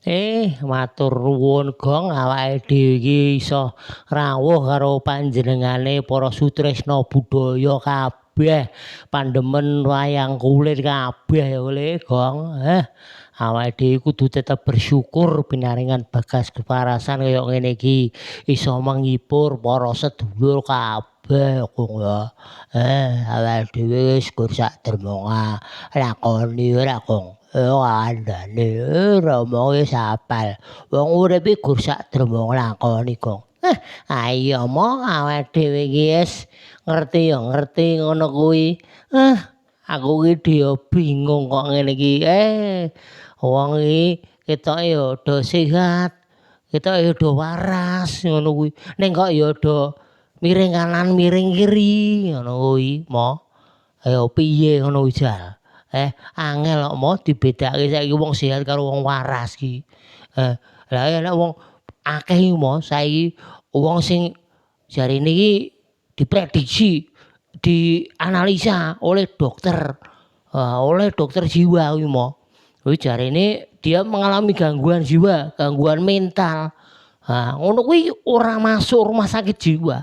Matur nuwun Gong awake dhewe iki iso rawuh karo panjenengane para sutresna budaya kabeh, pandemen wayang kulit kabeh oleh Gong. Awake dhewe kudu tetep bersyukur pinaringan bagas keparasan kaya ngene iki iso menghibur para sedulur kabeh Gong ya. Awake dhewe wis gur sak dermonga lakoni ora Gong. Kandhane Rama wis apal. Wong urip iki gur sak dremong lakoni, Gong. Iya mo awake dhewe iki wis ngerti ya ngerti ngono kuwi. Aku iki dia bingung kok ngene iki. Wong iki ketoke ya do sehat, ketoke ya do waras ngono kuwi. Ning kok ya do miring kanan miring kiri ngono kuwi, Mo. Ayo piye ngono ujal. Angel kok mo dibedakake saiki wong sehat karo wong waras iki. Lah nek wong akeh mo saiki wong sing jarine iki diprediksi, dianalisa oleh dokter jiwa kuwi mo. Kuwi jarine dia mengalami gangguan jiwa, gangguan mental. Ngono kuwi ora masuk rumah sakit jiwa.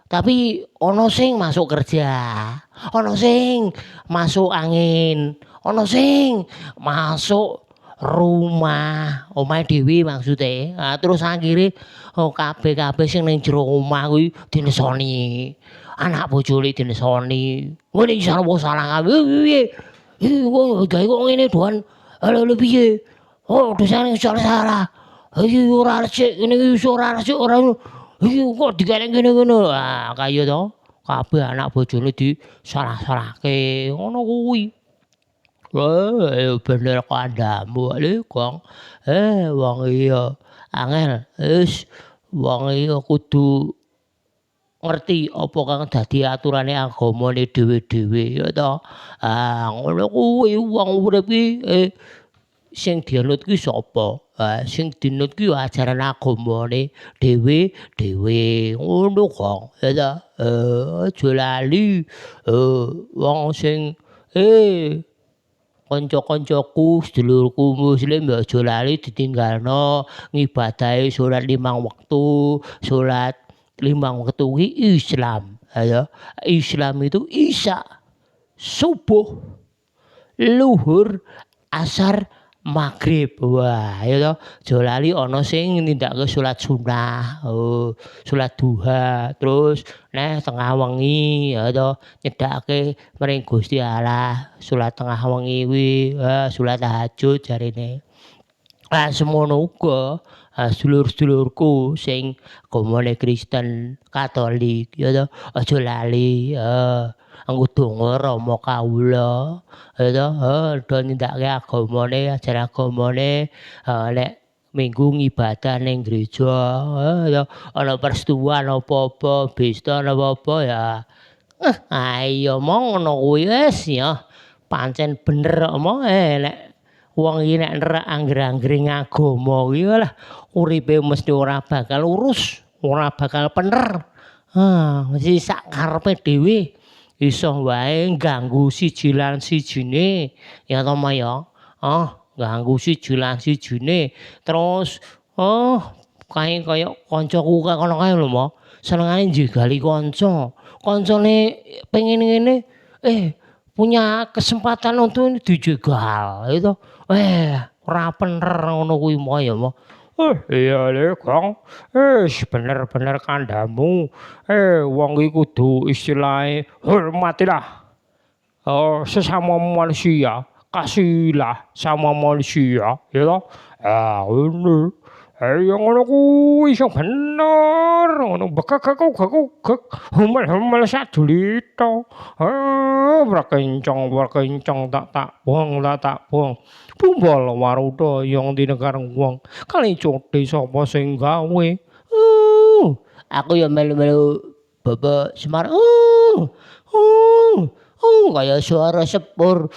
Tapi ana sing masuk kerja, ana sing masuk angin, ana sing masuk rumah, omahe dhewe maksude. Terus akhire kabeh-kabeh sing ning jero omah kuwi dinesoni. Anak bojone dinesoni. Ngene iki sarwa salah kabeh. Piye? Kok gawe kok ngene doan. Lha piye? Dosane salah. Iki ora resik, ngene iki ora resik ora. Iki kok dikelek ngene-ngene. Kaya to. Kabeh anak bojone disalah-salahke. Ngono kuwi. Bener kandhamu le, Gong. Wong iya angel wis wong iya kudu ngerti apa kang dadi aturane agamane dhewe-dhewe ya to. Ngono kuwi wong urip iki sing dianut kuwi sapa? Sing dinut kuwi ajaran agamane dhewe-dhewe ngono Gong ya ta. Aja lali wong sing kanca-kancaku sedulurku muslim ya aja lali ditinggalno ngibadahi salat 5 wektu, salat 5 wektu kuwi Islam ya. Islam itu isya, subuh, luhur, asar, magrib. Wah, ya toh. Aja lali ana sing nindakake salat sunah, salat duha, terus neh tengah wengi ya toh nyedakake maring Gusti Allah, salat tengah wengi kuwi, salat tahajud jarine. Semono uga sedulur-sedulurku sing agamane Kristen, Katolik ya toh. Aja lali, nggo donga Rama kawula ya toh, do nindakake agamane, ajaran agamane, nek minggu ngibadah ning gereja, ya ana persetujuan apa-apa, pesta apa-apa ya. Iya mo ngono kuwi wis ya. Pancen bener mo nek wong iki nek nerak angger-anggering agama kuwi lah uripe mesti ora bakal lurus, ora bakal bener. Mesti sak karepe dhewe. Iso wae ngganggu siji lan sijine ya to Mo ya. Ganggu siji lan sijine. Terus kae kaya kancaku kono kae lho Mo. Senengane njegali kanca. Kancane pengen ngene, punya kesempatan untuk dijegal itu. Ora bener ngono kuwi Mo ya Mo. Iya le Gong. Bener-bener kandhamu. Wong iki kudu istilahe hormatilah sesama manusia, kasihilah sama manusia, ya toh. Ngono. Ya ngono kuwi sing bener ngono. Bekek humel-humel sadulita. Berkencang tak buang. Bumbal waruda yang di negara wong. Kali cote sapa sing gawe. Aku ya melu-melu Bapak Semar. Kaya suara sepur.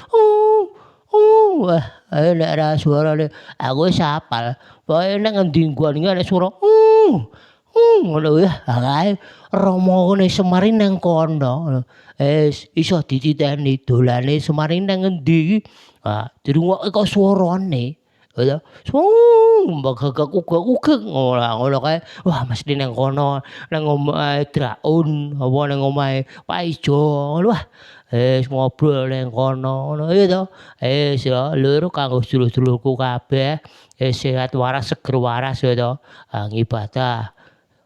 Wah, nek ra suarane aku wis hafal. Pokoke nek ngendi nggon iki ana suara ngono ya. Kae Ramane Semar nang kono. Iso dititeni dolane Semar nang ngendi iki. Dirungokke kok suarane. ya. Mbagagag-ugag-ugag ngono kae. Wah mesti nang kono, nang omahe Draun, apa nang omahe Pak Ijo ngono wah. Ngobrol nang kono ngono ya to. Ya lur kanggo sedulur-sedulurku kabeh, sehat waras, seger waras ya to. Ngibadah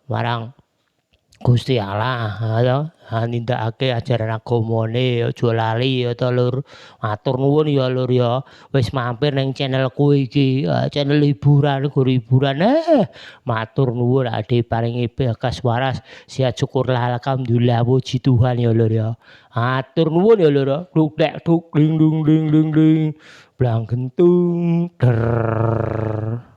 marang Gusti Allah ya, nindakake ajaran agamane aja lali ya to Lur. Matur nuwun ya Lur ya, wis mampir ning channelku iki, channel hiburan go hiburan. Matur nuwun diparingi bagas waras, sehat syukurlah alhamdulillah puji Tuhan ya Lur ya. Matur nuwun ya Lur ya. Duk dek duk ding dung ding ding ding. Blang gentung. Der.